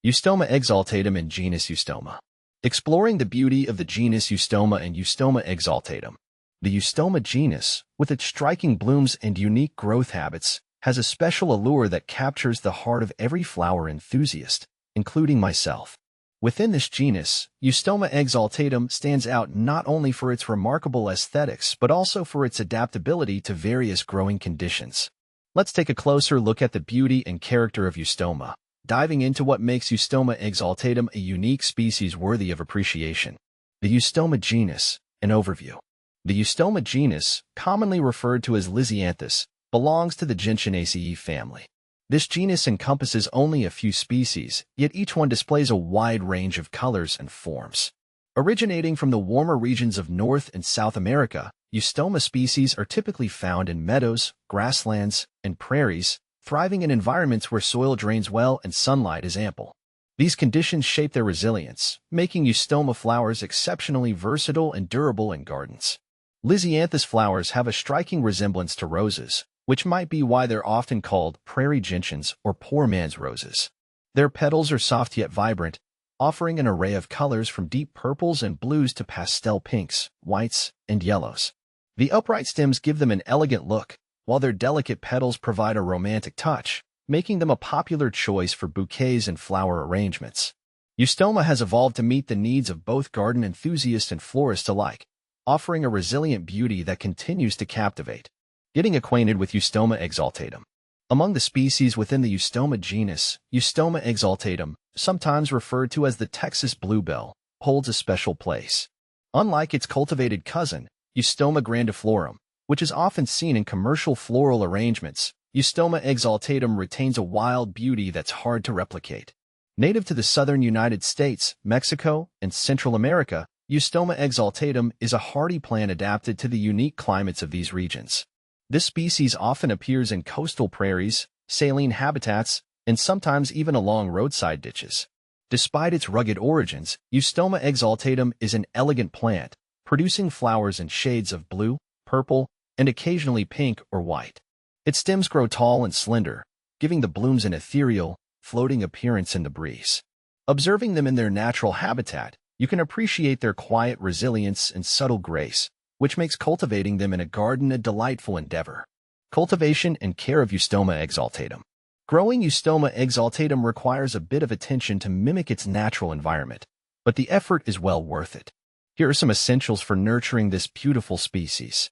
Eustoma exaltatum and genus Eustoma. Exploring the beauty of the genus Eustoma and Eustoma exaltatum. The Eustoma genus, with its striking blooms and unique growth habits, has a special allure that captures the heart of every flower enthusiast, including myself. Within this genus, Eustoma exaltatum stands out not only for its remarkable aesthetics but also for its adaptability to various growing conditions. Let's take a closer look at the beauty and character of Eustoma, diving into what makes Eustoma exaltatum a unique species worthy of appreciation. The Eustoma genus, an overview. The Eustoma genus, commonly referred to as Lisianthus, belongs to the Genus family. This genus encompasses only a few species, yet each one displays a wide range of colors and forms. Originating from the warmer regions of North and South America, Eustoma species are typically found in meadows, grasslands, and prairies, thriving in environments where soil drains well and sunlight is ample. These conditions shape their resilience, making Eustoma flowers exceptionally versatile and durable in gardens. Lisianthus flowers have a striking resemblance to roses, which might be why they're often called prairie gentians or poor man's roses. Their petals are soft yet vibrant, offering an array of colors from deep purples and blues to pastel pinks, whites, and yellows. The upright stems give them an elegant look, while their delicate petals provide a romantic touch, making them a popular choice for bouquets and flower arrangements. Eustoma has evolved to meet the needs of both garden enthusiasts and florists alike, offering a resilient beauty that continues to captivate. Getting acquainted with Eustoma exaltatum. Among the species within the Eustoma genus, Eustoma exaltatum, sometimes referred to as the Texas bluebell, holds a special place. Unlike its cultivated cousin, Eustoma grandiflorum, which is often seen in commercial floral arrangements, Eustoma exaltatum retains a wild beauty that's hard to replicate. Native to the southern United States, Mexico, and Central America, Eustoma exaltatum is a hardy plant adapted to the unique climates of these regions. This species often appears in coastal prairies, saline habitats, and sometimes even along roadside ditches. Despite its rugged origins, Eustoma exaltatum is an elegant plant, producing flowers in shades of blue, purple, and occasionally pink or white. Its stems grow tall and slender, giving the blooms an ethereal, floating appearance in the breeze. Observing them in their natural habitat, you can appreciate their quiet resilience and subtle grace, which makes cultivating them in a garden a delightful endeavor. Cultivation and care of Eustoma exaltatum. Growing Eustoma exaltatum requires a bit of attention to mimic its natural environment, but the effort is well worth it. Here are some essentials for nurturing this beautiful species.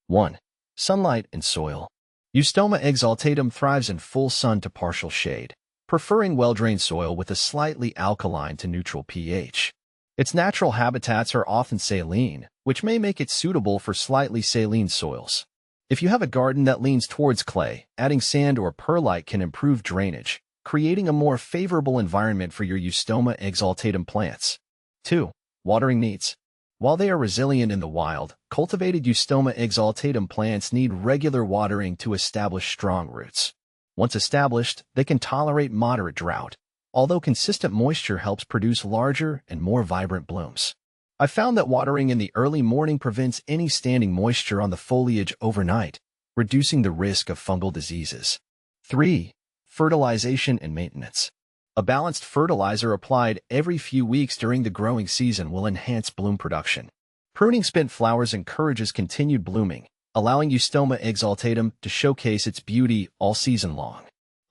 1. Sunlight and soil. Eustoma exaltatum thrives in full sun to partial shade, preferring well-drained soil with a slightly alkaline to neutral pH. Its natural habitats are often saline, which may make it suitable for slightly saline soils. If you have a garden that leans towards clay, adding sand or perlite can improve drainage, creating a more favorable environment for your Eustoma exaltatum plants. 2. Watering needs. While they are resilient in the wild, cultivated Eustoma exaltatum plants need regular watering to establish strong roots. Once established, they can tolerate moderate drought, although consistent moisture helps produce larger and more vibrant blooms. I found that watering in the early morning prevents any standing moisture on the foliage overnight, reducing the risk of fungal diseases. 3. Fertilization and maintenance. A balanced fertilizer applied every few weeks during the growing season will enhance bloom production. Pruning spent flowers encourages continued blooming, allowing Eustoma exaltatum to showcase its beauty all season long.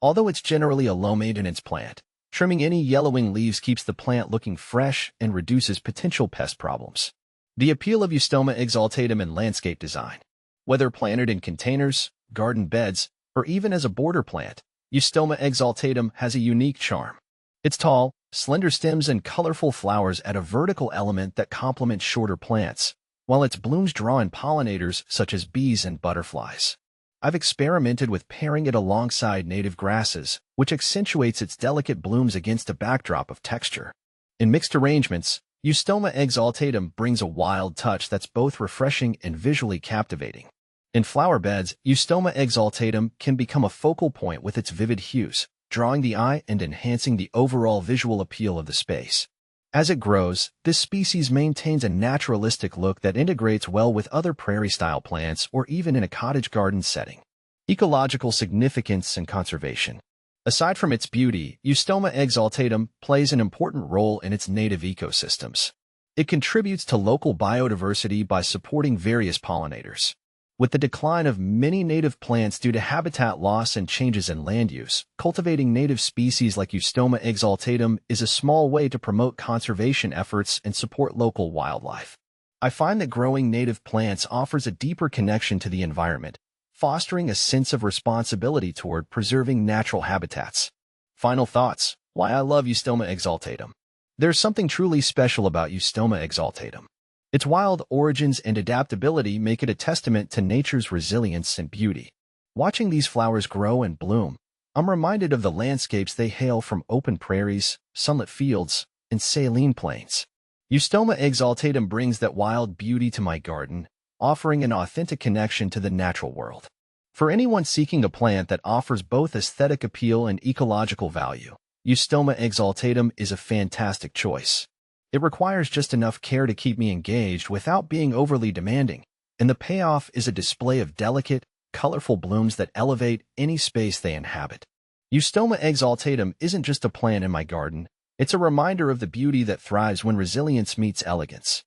Although it's generally a low-maintenance plant, trimming any yellowing leaves keeps the plant looking fresh and reduces potential pest problems. The appeal of Eustoma exaltatum in landscape design. Whether planted in containers, garden beds, or even as a border plant, Eustoma exaltatum has a unique charm. Its tall, slender stems and colorful flowers add a vertical element that complements shorter plants, while its blooms draw in pollinators such as bees and butterflies. I've experimented with pairing it alongside native grasses, which accentuates its delicate blooms against a backdrop of texture. In mixed arrangements, Eustoma exaltatum brings a wild touch that's both refreshing and visually captivating. In flower beds, Eustoma exaltatum can become a focal point with its vivid hues, drawing the eye and enhancing the overall visual appeal of the space. As it grows, this species maintains a naturalistic look that integrates well with other prairie-style plants or even in a cottage garden setting. Ecological significance and conservation. Aside from its beauty, Eustoma exaltatum plays an important role in its native ecosystems. It contributes to local biodiversity by supporting various pollinators. With the decline of many native plants due to habitat loss and changes in land use, cultivating native species like Eustoma exaltatum is a small way to promote conservation efforts and support local wildlife. I find that growing native plants offers a deeper connection to the environment, fostering a sense of responsibility toward preserving natural habitats. Final thoughts: why I love Eustoma exaltatum. There's something truly special about Eustoma exaltatum. Its wild origins and adaptability make it a testament to nature's resilience and beauty. Watching these flowers grow and bloom, I'm reminded of the landscapes they hail from: open prairies, sunlit fields, and saline plains. Eustoma exaltatum brings that wild beauty to my garden, offering an authentic connection to the natural world. For anyone seeking a plant that offers both aesthetic appeal and ecological value, Eustoma exaltatum is a fantastic choice. It requires just enough care to keep me engaged without being overly demanding, and the payoff is a display of delicate, colorful blooms that elevate any space they inhabit. Eustoma exaltatum isn't just a plant in my garden, it's a reminder of the beauty that thrives when resilience meets elegance.